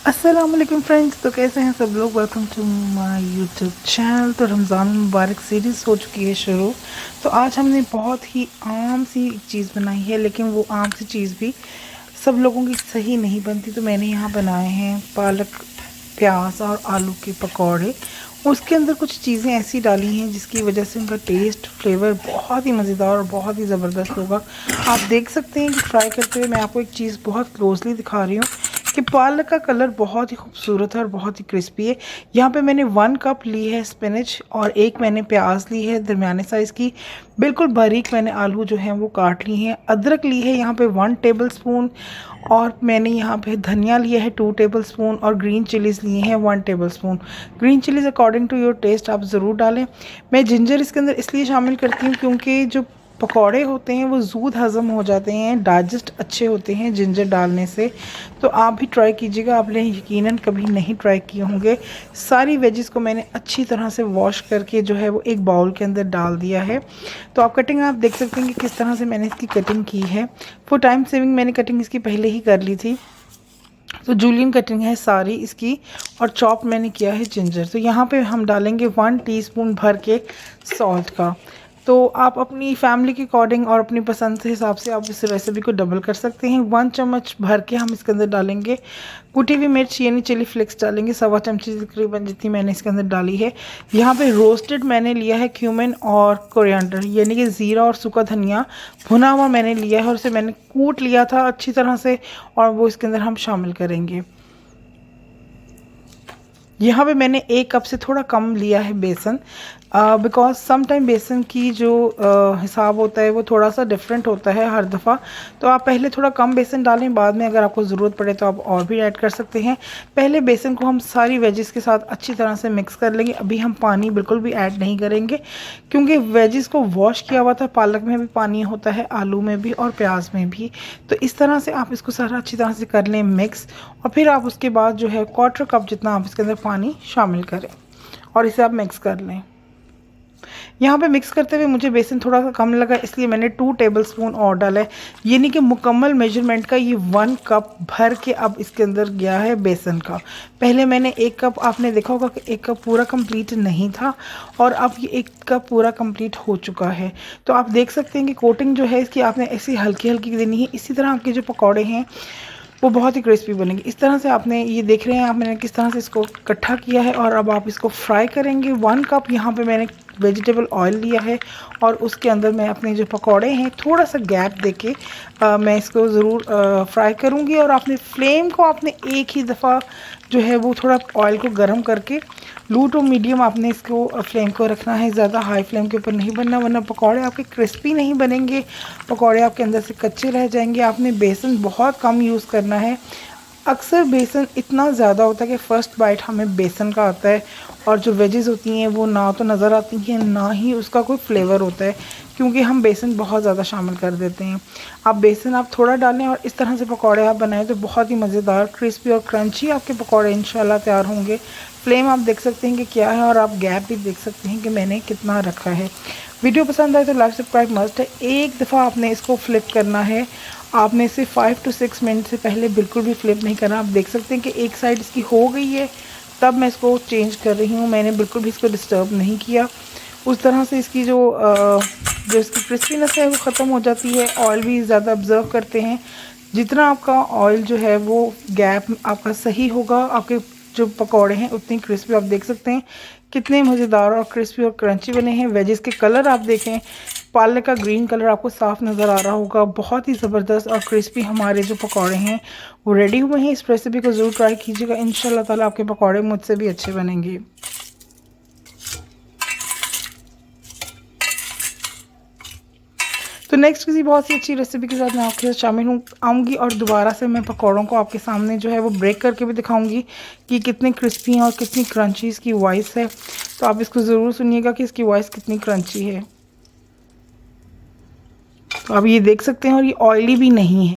अस्सलाम वालेकुम फ्रेंड्स। तो कैसे हैं सब लोग। Welcome to my YouTube channel. तो रमज़ान मुबारक सीरीज़ हो चुकी है शुरू। तो आज हमने बहुत ही आम सी चीज़ बनाई है, लेकिन वो आम सी चीज़ भी सब लोगों की सही नहीं बनती। तो मैंने यहाँ बनाए हैं पालक, प्याज और आलू के पकौड़े। उसके अंदर कुछ चीज़ें ऐसी डाली हैं जिसकी वजह से उनका टेस्ट, फ्लेवर बहुत ही मज़ेदार और बहुत ही ज़बरदस्त होगा। आप देख सकते हैं कि फ्राई करते हुए मैं आपको एक चीज़ बहुत क्लोजली दिखा रही हूँ कि पालक का कलर बहुत ही खूबसूरत है और बहुत ही क्रिस्पी है। यहाँ पे मैंने 1 कप ली है स्पिनच और एक मैंने प्याज ली है दरमियाने साइज़ की। बिल्कुल बारीक मैंने आलू जो हैं वो काट ली हैं। अदरक ली है यहाँ पे 1 टेबल स्पून, और मैंने यहाँ पे धनिया लिया है 2 टेबल स्पून, और ग्रीन चिलीज़ लिए हैं 1 tablespoon. Green chillies according to your taste आप ज़रूर डालें। मैं जिंजर इसके अंदर इसलिए शामिल करती हूँ क्योंकि जो पकौड़े होते हैं वो जूद हज़म हो जाते हैं, डाइजेस्ट अच्छे होते हैं जिंजर डालने से। तो आप भी ट्राई कीजिएगा, आपने यकीनन कभी नहीं ट्राई किए होंगे। सारी वेजिस को मैंने अच्छी तरह से वॉश करके जो है वो एक बाउल के अंदर डाल दिया है। तो आप कटिंग आप देख सकते हैं कि किस तरह से मैंने इसकी कटिंग की है। फॉर टाइम सेविंग मैंने कटिंग इसकी पहले ही कर ली थी। तो जूलियन कटिंग है सारी इसकी, और चॉप मैंने किया है जिंजर। तो यहाँ पे हम डालेंगे 1 टीस्पून भर के सॉल्ट का। तो आप अपनी फैमिली के अकॉर्डिंग और अपनी पसंद के हिसाब से आप इस रेसिपी को डबल कर सकते हैं। 1 चम्मच भर के हम इसके अंदर डालेंगे कुटी हुई मिर्च यानी चिली फ्लेक्स डालेंगे, 1.25 चमची तकरीबन जितनी मैंने इसके अंदर डाली है। यहाँ पे रोस्टेड मैंने लिया है क्यूमिन और कोरिएंडर यानी कि ज़ीरा और सूखा धनिया भुना हुआ मैंने लिया है, और उसे मैंने कूट लिया था अच्छी तरह से, और वो इसके अंदर हम शामिल करेंगे। यहाँ पे मैंने 1 कप से थोड़ा कम लिया है बेसन, बिकॉज सम टाइम बेसन की जो हिसाब होता है वो थोड़ा सा डिफरेंट होता है हर दफ़ा। तो आप पहले थोड़ा कम बेसन डालें, बाद में अगर आपको ज़रूरत पड़े तो आप और भी ऐड कर सकते हैं। पहले बेसन को हम सारी वेजिस के साथ अच्छी तरह से मिक्स कर लेंगे। अभी हम पानी बिल्कुल भी ऐड नहीं करेंगे क्योंकि वेजिस को वॉश किया हुआ था। पालक में भी पानी होता है, आलू में भी और प्याज में भी। तो इस तरह से आप इसको सारा अच्छी तरह से कर लें मिक्स, और फिर आप उसके बाद जो है 1/4 कप जितना आप इसके अंदर पानी शामिल करें और इसे आप मिक्स कर लें। यहाँ पे मिक्स करते हुए मुझे बेसन थोड़ा सा कम लगा, इसलिए मैंने 2 टेबल स्पून और डाला है। यानी कि मुकम्मल मेजरमेंट का ये 1 कप भर के अब इसके अंदर गया है बेसन का। पहले मैंने 1 कप, आपने देखा होगा कि 1 कप पूरा कंप्लीट नहीं था, और अब ये 1 कप पूरा कंप्लीट हो चुका है। तो आप देख सकते हैं कि कोटिंग जो है इसकी आपने ऐसी हल्की हल्की देनी है। इसी तरह आपके जो पकौड़े हैं वो बहुत ही क्रिस्पी बनेंगे। इस तरह से आपने ये देख रहे हैं आप मैंने किस तरह से इसको इकट्ठा किया है, और अब आप इसको फ्राई करेंगे। 1 कप यहाँ पे मैंने वेजिटेबल ऑयल लिया है, और उसके अंदर मैं अपने जो पकौड़े हैं थोड़ा सा गैप देके मैं इसको ज़रूर फ्राई करूँगी। और आपने फ्लेम को आपने एक ही दफ़ा जो है वो थोड़ा ऑयल को गर्म करके लो टू मीडियम आपने इसको फ्लेम को रखना है। ज़्यादा हाई फ्लेम के ऊपर नहीं बनना, वरना पकौड़े आपके क्रिस्पी नहीं बनेंगे, पकौड़े आपके अंदर से कच्चे रह जाएंगे। आपने बेसन बहुत कम यूज़ करना है। अक्सर बेसन इतना ज़्यादा होता है कि फ़र्स्ट बाइट हमें बेसन का आता है, और जो वेजेस होती हैं वो ना तो नज़र आती हैं, ना ही उसका कोई फ्लेवर होता है, क्योंकि हम बेसन बहुत ज़्यादा शामिल कर देते हैं। आप बेसन आप थोड़ा डालें और इस तरह से पकौड़े आप बनाएं तो बहुत ही मज़ेदार, क्रिस्पी और क्रंची आपके पकौड़े इंशाल्लाह तैयार होंगे। फ्लेम आप देख सकते हैं कि क्या है, और आप गैप भी देख सकते हैं कि मैंने कितना रखा है। वीडियो पसंद आए तो लाइक सब्सक्राइब मस्ट है। एक दफ़ा आपने इसको फ्लिप करना है। आपने इसे 5 to 6 मिनट से पहले बिल्कुल भी फ्लिप नहीं करना। आप देख सकते हैं कि एक साइड इसकी हो गई है, तब मैं इसको चेंज कर रही हूँ। मैंने बिल्कुल भी इसको डिस्टर्ब नहीं किया। उस तरह से इसकी जो इसकी क्रिस्पीनेस है वो ख़त्म हो जाती है। ऑयल भी ज़्यादा ऑब्ज़र्व करते हैं। जितना आपका ऑयल जो है वो गैप आपका सही होगा, आपके जो पकौड़े हैं उतनी क्रिस्पी। आप देख सकते हैं कितने मज़ेदार और क्रिस्पी और क्रंची बने हैं। वेजिस के कलर आप देखें, पालक का ग्रीन कलर आपको साफ नज़र आ रहा होगा। बहुत ही ज़बरदस्त और क्रिस्पी हमारे जो पकौड़े हैं वो रेडी हुए हैं। इस रेसिपी को ज़रूर ट्राई कीजिएगा, इंशाल्लाह ताला आपके पकौड़े मुझसे भी अच्छे बनेंगे। तो नेक्स्ट किसी बहुत सी अच्छी रेसिपी के साथ मैं आपके साथ शामिल आऊँगी, और दोबारा से मैं पकौड़ों को आपके सामने जो है वो ब्रेक करके भी दिखाऊंगी कि कितने क्रिस्पी हैं और कितनी क्रंची इसकी वॉइस है। तो आप इसको ज़रूर सुनिएगा कि इसकी वॉइस कितनी क्रंची है। तो आप ये देख सकते हैं, और ये ऑयली भी नहीं है।